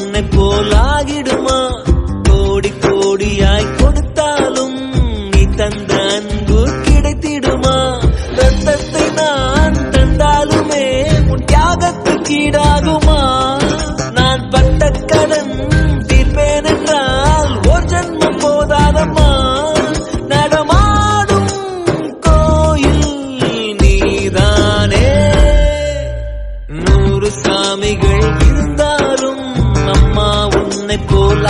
உன்னை போலாகிடுமா? கோடி கோடியாய் கொடுத்தாலும் நீ தந்த அன்பு கிடைத்திடுமா? ரத்தத்தை நான் தந்தாலுமே உன் தியாகத்துக்கு ஈடாகுமா? நான் பட்ட கடன் தீர்ப்பேன் என்றால் ஒரு ஜன்மம் போதாதம்மா. நடமாடும் கோயில் நீதானே. 100 சாமிகள் இருந்தாலும் அம்மா உன்னை போல